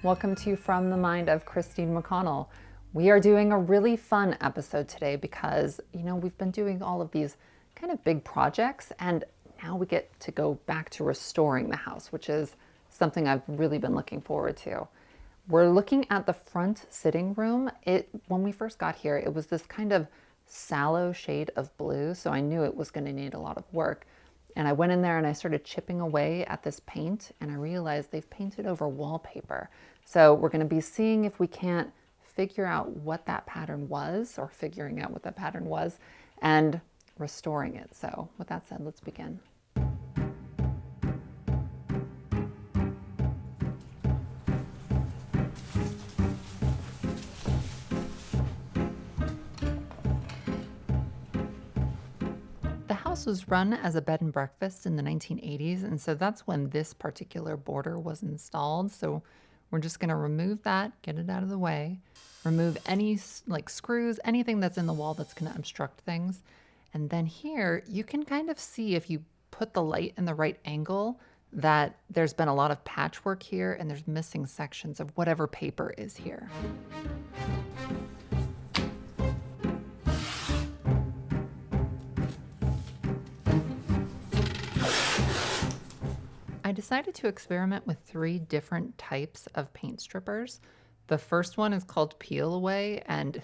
Welcome to From the Mind of Christine McConnell. We are doing a really fun episode today because, we've been doing all of these kind of big projects and now we get to go back to restoring the house, which is something I've really been looking forward to. We're looking at the front sitting room. When we first got here, it was this kind of sallow shade of blue, so I knew it was going to need a lot of work. And I went in there and I started chipping away at this paint and I realized they've painted over wallpaper. So we're going to be seeing if we can't figure out what that pattern was, or figuring out what that pattern was and restoring it. So with that said, let's begin. The house was run as a bed and breakfast in the 1980s, and so that's when this particular border was installed. So we're just going to remove that, get it out of the way, remove any screws, anything that's in the wall that's going to obstruct things. And then here you can kind of see, if you put the light in the right angle, that there's been a lot of patchwork here and there's missing sections of whatever paper is here. I decided to experiment with 3 different types of paint strippers. The first one is called Peel Away, and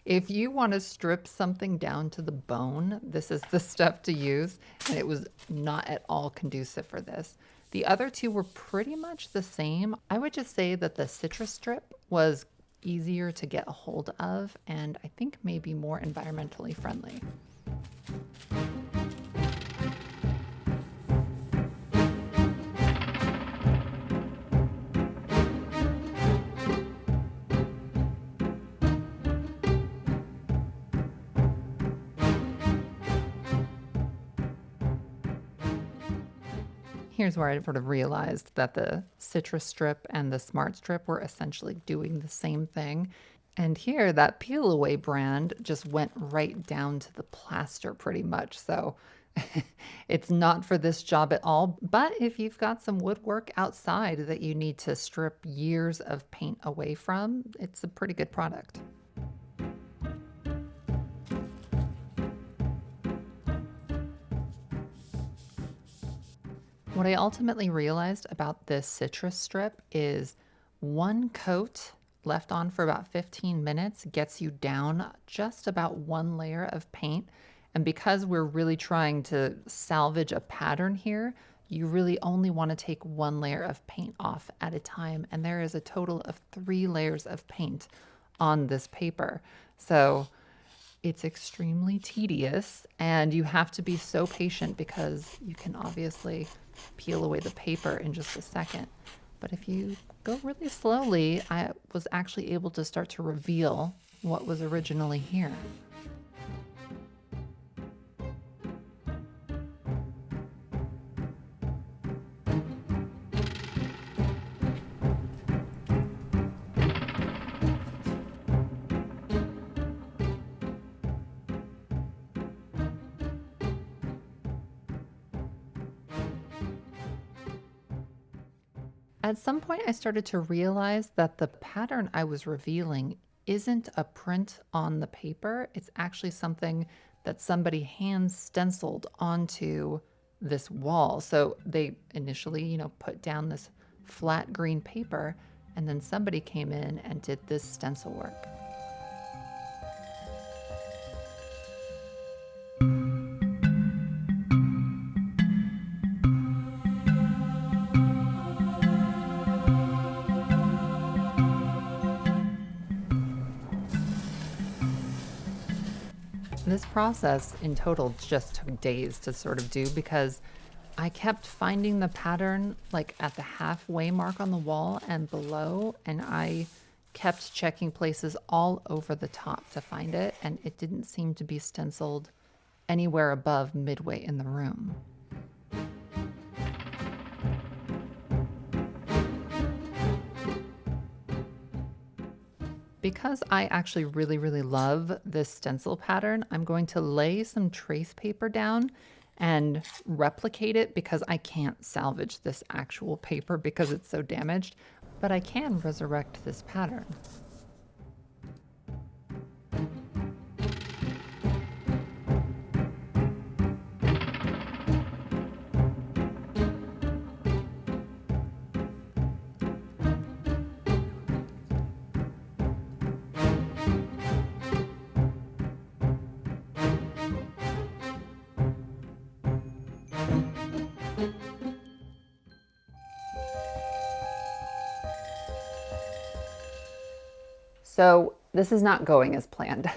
if you want to strip something down to the bone, this is the stuff to use, and it was not at all conducive for this. The other 2 were pretty much the same. I would just say that the citrus strip was easier to get a hold of, and I think maybe more environmentally friendly. Here's where I sort of realized that the citrus strip and the smart strip were essentially doing the same thing. And here, that Peel Away brand just went right down to the plaster pretty much. So it's not for this job at all. But if you've got some woodwork outside that you need to strip years of paint away from, it's a pretty good product. What I ultimately realized about this citrus strip is one coat left on for about 15 minutes gets you down just about 1 layer of paint. And because we're really trying to salvage a pattern here, you really only want to take 1 layer of paint off at a time. And there is a total of 3 layers of paint on this paper. So it's extremely tedious and you have to be so patient because you can obviously peel away the paper in just a second. But if you go really slowly, I was actually able to start to reveal what was originally here. At some point, I started to realize that the pattern I was revealing isn't a print on the paper. It's actually something that somebody hand stenciled onto this wall. So they initially, put down this flat green paper, and then somebody came in and did this stencil work. This process in total just took days to sort of do because I kept finding the pattern like at the halfway mark on the wall and below, and I kept checking places all over the top to find it, and it didn't seem to be stenciled anywhere above midway in the room. Because I actually really, really love this stencil pattern, I'm going to lay some trace paper down and replicate it because I can't salvage this actual paper because it's so damaged. but I can resurrect this pattern. So this is not going as planned.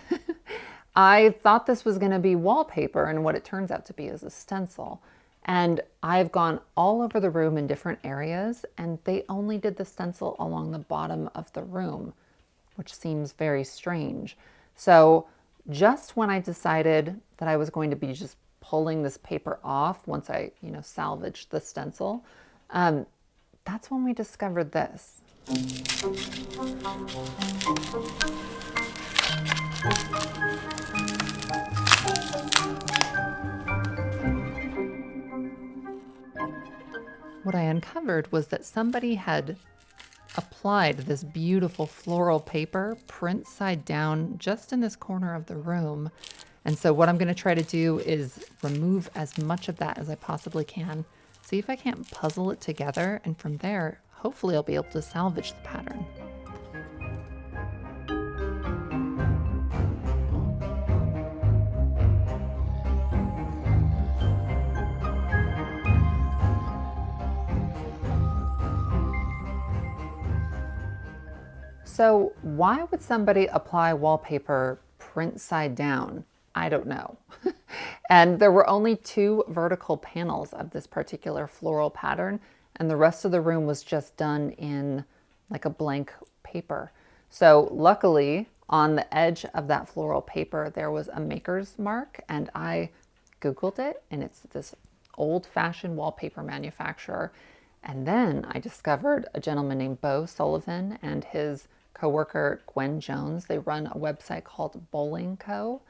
I thought this was going to be wallpaper, and what it turns out to be is a stencil. And I've gone all over the room in different areas, and they only did the stencil along the bottom of the room, which seems very strange. So just when I decided that I was going to be just pulling this paper off once I, salvaged the stencil, that's when we discovered this. What I uncovered was that somebody had applied this beautiful floral paper print side down just in this corner of the room. And so what I'm going to try to do is remove as much of that as I possibly can, see if I can't puzzle it together, and from there, hopefully I'll be able to salvage the pattern. So why would somebody apply wallpaper print side down? I don't know. And there were only 2 vertical panels of this particular floral pattern, and the rest of the room was just done in like a blank paper. So luckily, on the edge of that floral paper, there was a maker's mark, and I Googled it, and it's this old-fashioned wallpaper manufacturer. And then I discovered a gentleman named Sullivan and his coworker Gwen Jones. They run a website called Bowling Co.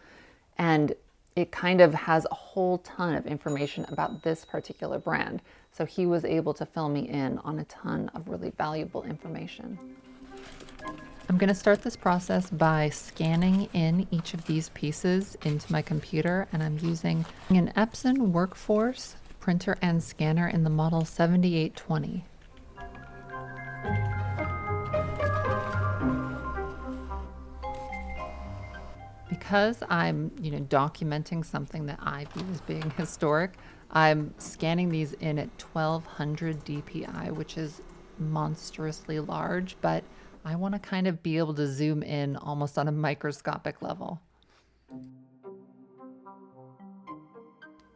And it kind of has a whole ton of information about this particular brand. So he was able to fill me in on a ton of really valuable information. I'm going to start this process by scanning in each of these pieces into my computer, and I'm using an Epson Workforce printer and scanner in the model 7820. Because I'm, documenting something that I view as being historic, I'm scanning these in at 1200 DPI, which is monstrously large, but I want to kind of be able to zoom in almost on a microscopic level.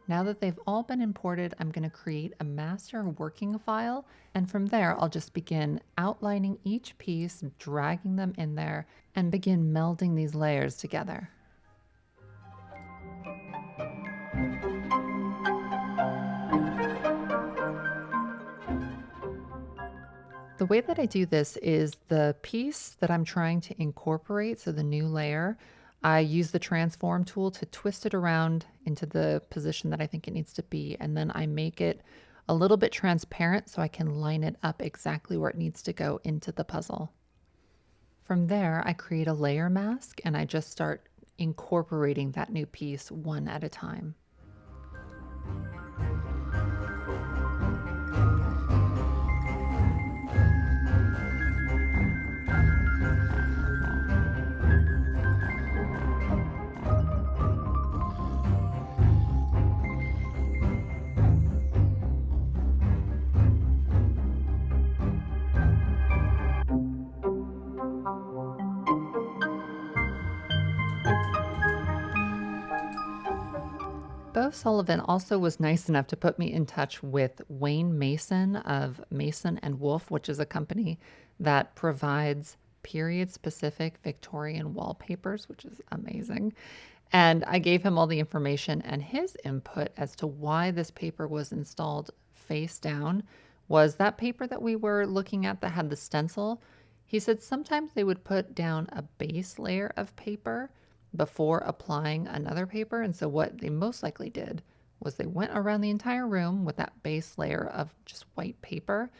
Now that they've all been imported, I'm going to create a master working file, and from there I'll just begin outlining each piece, dragging them in there, and begin melding these layers together. The way that I do this is the piece that I'm trying to incorporate, so the new layer, I use the transform tool to twist it around into the position that I think it needs to be, and then I make it a little bit transparent so I can line it up exactly where it needs to go into the puzzle. From there, I create a layer mask and I just start incorporating that new piece one at a time. Sullivan also was nice enough to put me in touch with Wayne Mason of Mason and Wolf, which is a company that provides period-specific Victorian wallpapers, which is amazing. And I gave him all the information, and his input as to why this paper was installed face down was that paper that we were looking at that had the stencil. He said sometimes they would put down a base layer of paper before applying another paper. And so what they most likely did was they went around the entire room with that base layer of just white paper.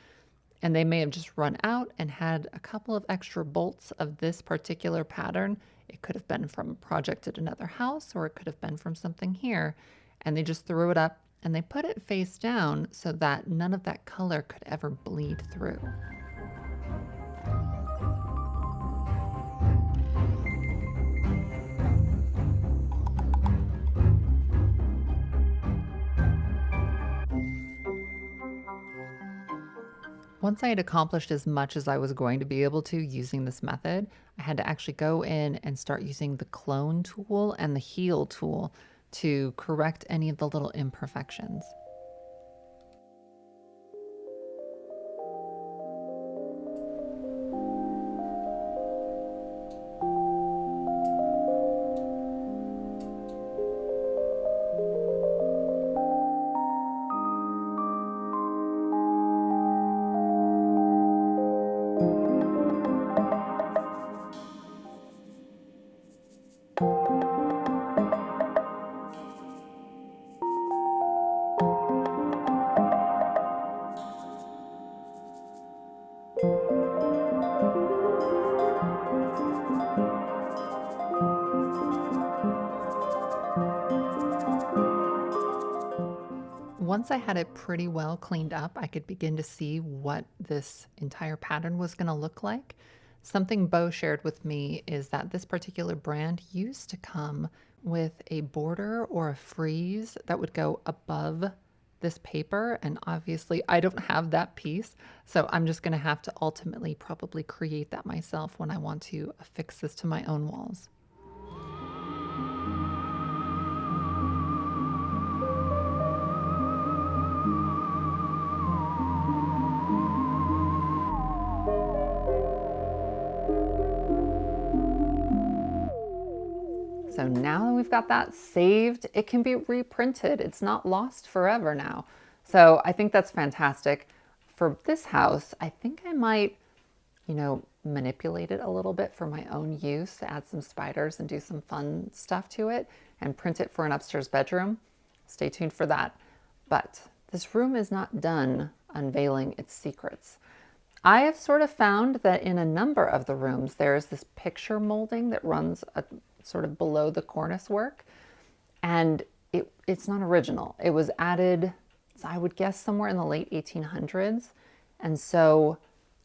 and they may have just run out and had a couple of extra bolts of this particular pattern. It could have been from a project at another house, or it could have been from something here, and they just threw it up and they put it face down so that none of that color could ever bleed through. Once I had accomplished as much as I was going to be able to using this method, I had to actually go in and start using the clone tool and the heal tool to correct any of the little imperfections. Once I had it pretty well cleaned up, I could begin to see what this entire pattern was going to look like. Something Bo shared with me is that this particular brand used to come with a border or a frieze that would go above this paper, and obviously I don't have that piece, so I'm just going to have to ultimately probably create that myself when I want to affix this to my own walls. So now that we've got that saved, it can be reprinted. It's not lost forever now. So I think that's fantastic. For this house, I think I might, manipulate it a little bit for my own use, add some spiders and do some fun stuff to it and print it for an upstairs bedroom. Stay tuned for that. But this room is not done unveiling its secrets. I have sort of found that in a number of the rooms, there is this picture molding that runs sort of below the cornice work, and it's not original. It was added, I would guess, somewhere in the late 1800s. And so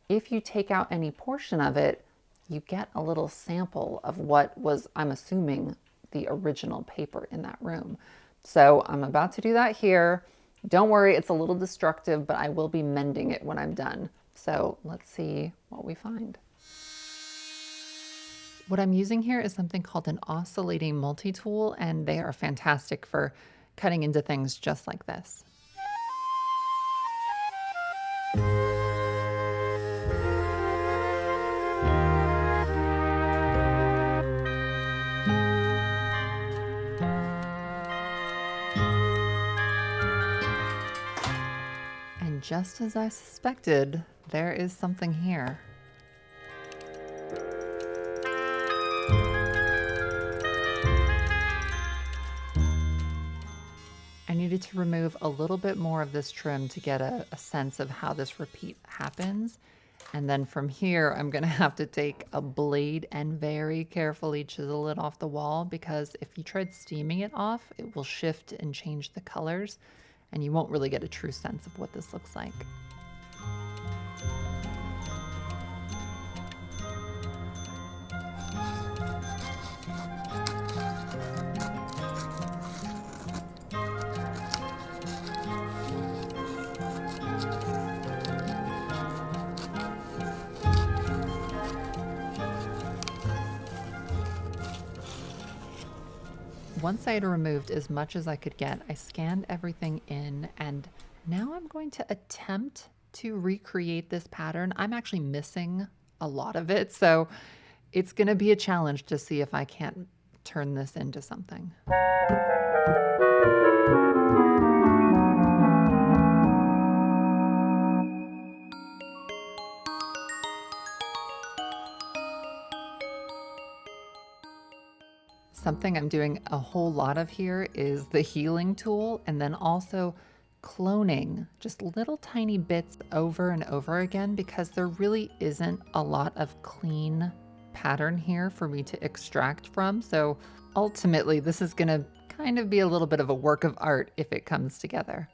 if you take out any portion of it, you get a little sample of what was, I'm assuming, the original paper in that room. So I'm about to do that here. Don't worry, it's a little destructive, but I will be mending it when I'm done. So let's see what we find. What I'm using here is something called an oscillating multi-tool, and they are fantastic for cutting into things just like this. And just as I suspected, there is something here. I needed to remove a little bit more of this trim to get a sense of how this repeat happens. And then from here, I'm gonna have to take a blade and very carefully chisel it off the wall, because if you tried steaming it off, it will shift and change the colors, and you won't really get a true sense of what this looks like. Once I had removed as much as I could get, I scanned everything in, and now I'm going to attempt to recreate this pattern. I'm actually missing a lot of it, so it's going to be a challenge to see if I can't turn this into something. Something I'm doing a whole lot of here is the healing tool, and then also cloning just little tiny bits over and over again because there really isn't a lot of clean pattern here for me to extract from. So ultimately, this is going to kind of be a little bit of a work of art if it comes together.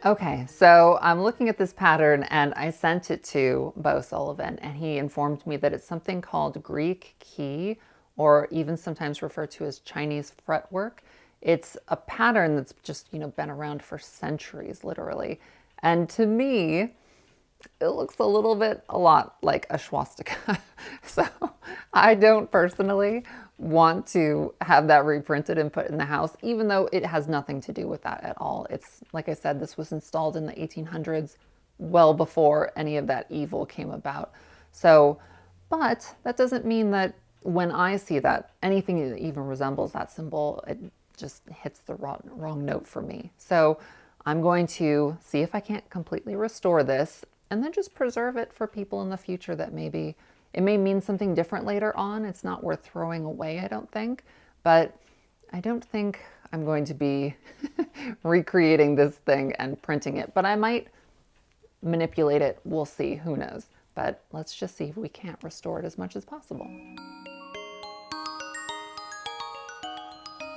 Okay, so I'm looking at this pattern and I sent it to Bo Sullivan and he informed me that it's something called Greek key, or even sometimes referred to as Chinese fretwork. It's a pattern that's just, been around for centuries, literally. And to me, it looks a lot like a swastika. So I don't personally want to have that reprinted and put in the house, even though it has nothing to do with that at all. It's, like I said, this was installed in the 1800s, well before any of that evil came about. So, but that doesn't mean that when I see that, anything that even resembles that symbol, it just hits the wrong note for me. So I'm going to see if I can't completely restore this and then just preserve it for people in the future that maybe it may mean something different later on. It's not worth throwing away, I don't think. But I don't think I'm going to be recreating this thing and printing it. But I might manipulate it. We'll see. Who knows? But let's just see if we can't restore it as much as possible.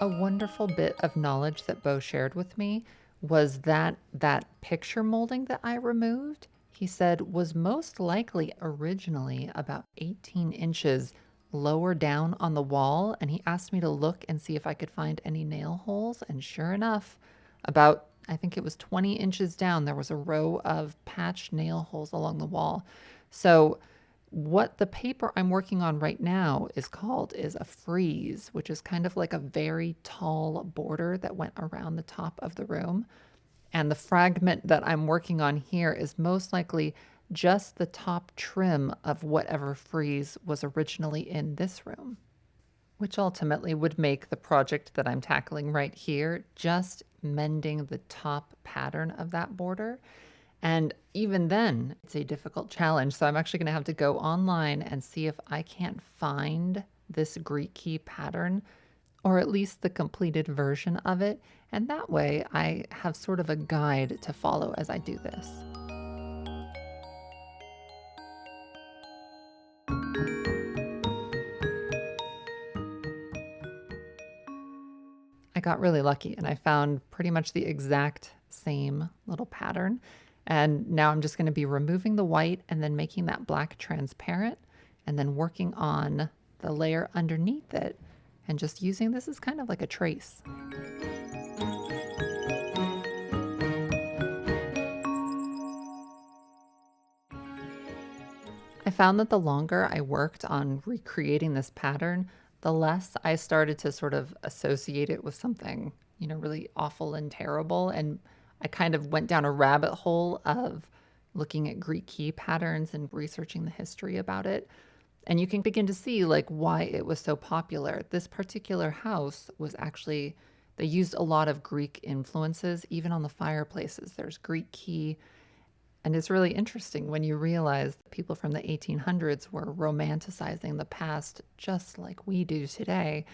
A wonderful bit of knowledge that Bo shared with me was that picture molding that I removed, he said, was most likely originally about 18 inches lower down on the wall. And he asked me to look and see if I could find any nail holes. And sure enough, about, I think it was 20 inches down, there was a row of patched nail holes along the wall. So what the paper I'm working on right now is a frieze, which is kind of like a very tall border that went around the top of the room. And the fragment that I'm working on here is most likely just the top trim of whatever frieze was originally in this room, which ultimately would make the project that I'm tackling right here just mending the top pattern of that border. And even then, it's a difficult challenge. So I'm actually going to have to go online and see if I can't find this Greek key pattern, or at least the completed version of it. And that way I have sort of a guide to follow as I do this. I got really lucky and I found pretty much the exact same little pattern. And now I'm just going to be removing the white and then making that black transparent and then working on the layer underneath it and just using this as kind of like a trace. I found that the longer I worked on recreating this pattern, the less I started to sort of associate it with something, really awful and terrible. And I kind of went down a rabbit hole of looking at Greek key patterns and researching the history about it. And you can begin to see why it was so popular. This particular house was actually, they used a lot of Greek influences, even on the fireplaces. There's Greek key. And it's really interesting when you realize that people from the 1800s were romanticizing the past just like we do today.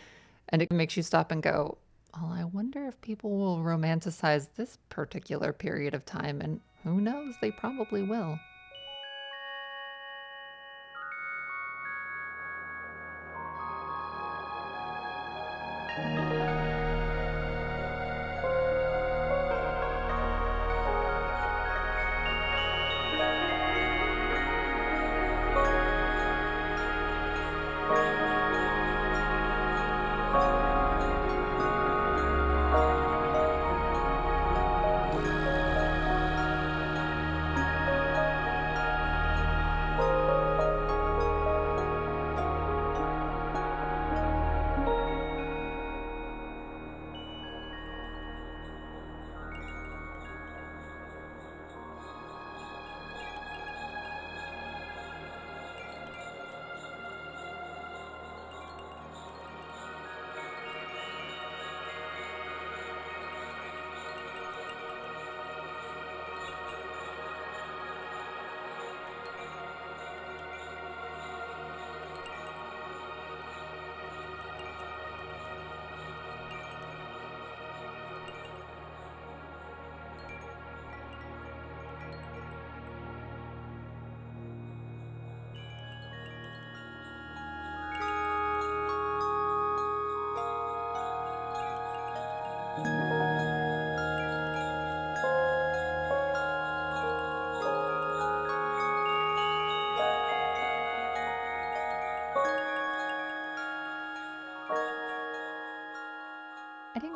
And it makes you stop and go, well, I wonder if people will romanticize this particular period of time. And who knows, they probably will.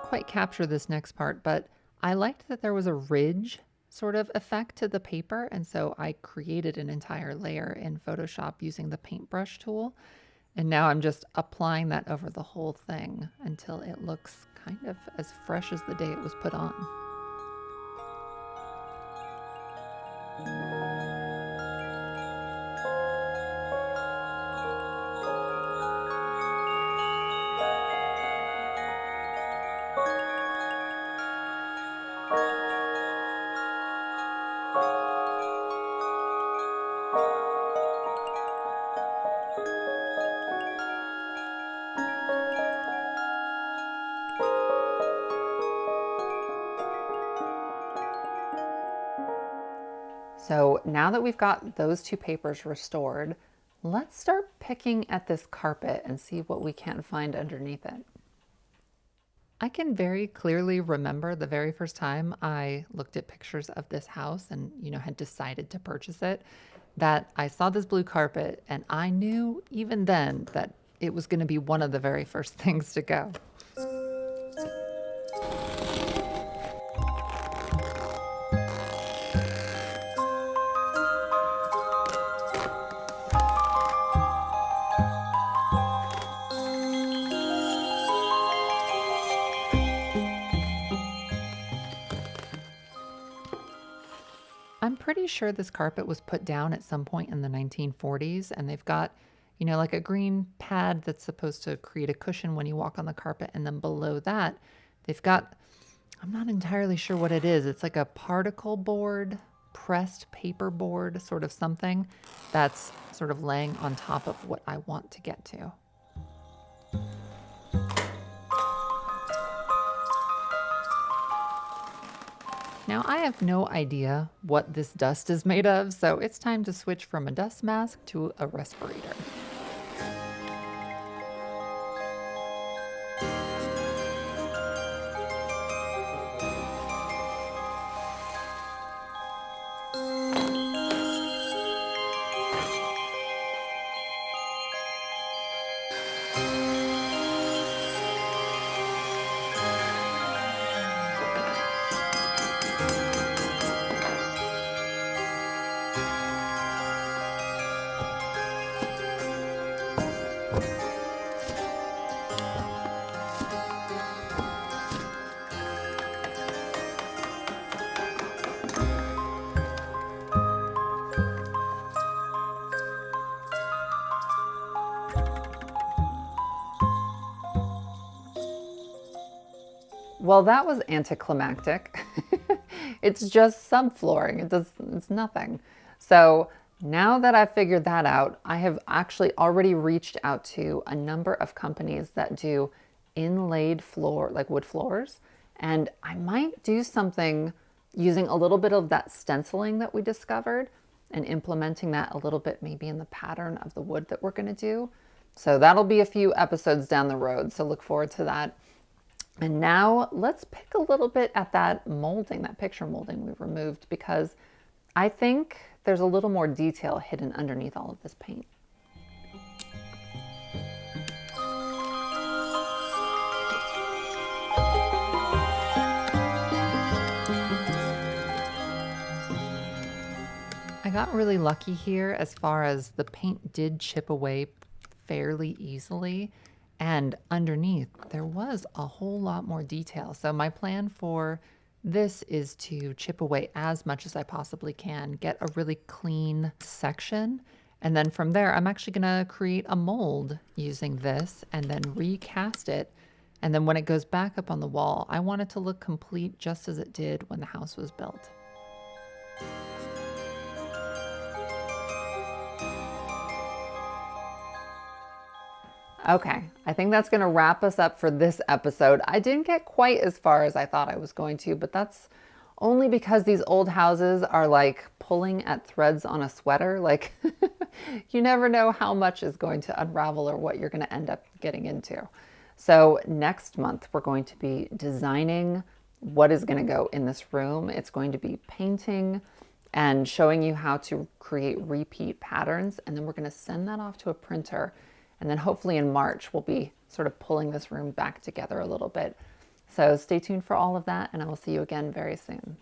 quite capture this next part, but I liked that there was a ridge sort of effect to the paper. And so I created an entire layer in Photoshop using the paintbrush tool. And now I'm just applying that over the whole thing until it looks kind of as fresh as the day it was put on. So now that we've got those two papers restored, let's start picking at this carpet and see what we can find underneath it. I can very clearly remember the very first time I looked at pictures of this house and, had decided to purchase it, that I saw this blue carpet and I knew even then that it was going to be one of the very first things to go. I'm pretty sure this carpet was put down at some point in the 1940s, and they've got, like a green pad that's supposed to create a cushion when you walk on the carpet. And then below that, they've got, I'm not entirely sure what it is. It's like a particle board, pressed paper board, sort of something that's sort of laying on top of what I want to get to. Now, I have no idea what this dust is made of, so it's time to switch from a dust mask to a respirator. Well, that was anticlimactic. It's just subflooring. It's nothing. So now that I've figured that out, I have actually already reached out to a number of companies that do inlaid floor, like wood floors. And I might do something using a little bit of that stenciling that we discovered and implementing that a little bit maybe in the pattern of the wood that we're going to do. So that'll be a few episodes down the road. So look forward to that. And now let's pick a little bit at that molding, that picture molding we removed, because I think there's a little more detail hidden underneath all of this paint. I got really lucky here as far as the paint did chip away fairly easily. And underneath, there was a whole lot more detail. So my plan for this is to chip away as much as I possibly can, get a really clean section. And then from there, I'm actually going to create a mold using this and then recast it. And then when it goes back up on the wall, I want it to look complete just as it did when the house was built. Okay, I think that's going to wrap us up for this episode. I didn't get quite as far as I thought I was going to, but that's only because these old houses are like pulling at threads on a sweater. Like you never know how much is going to unravel or what you're going to end up getting into. So next month, we're going to be designing what is going to go in this room. It's going to be painting and showing you how to create repeat patterns. And then we're going to send that off to a printer. And then hopefully in March, we'll be sort of pulling this room back together a little bit. So stay tuned for all of that, and I will see you again very soon.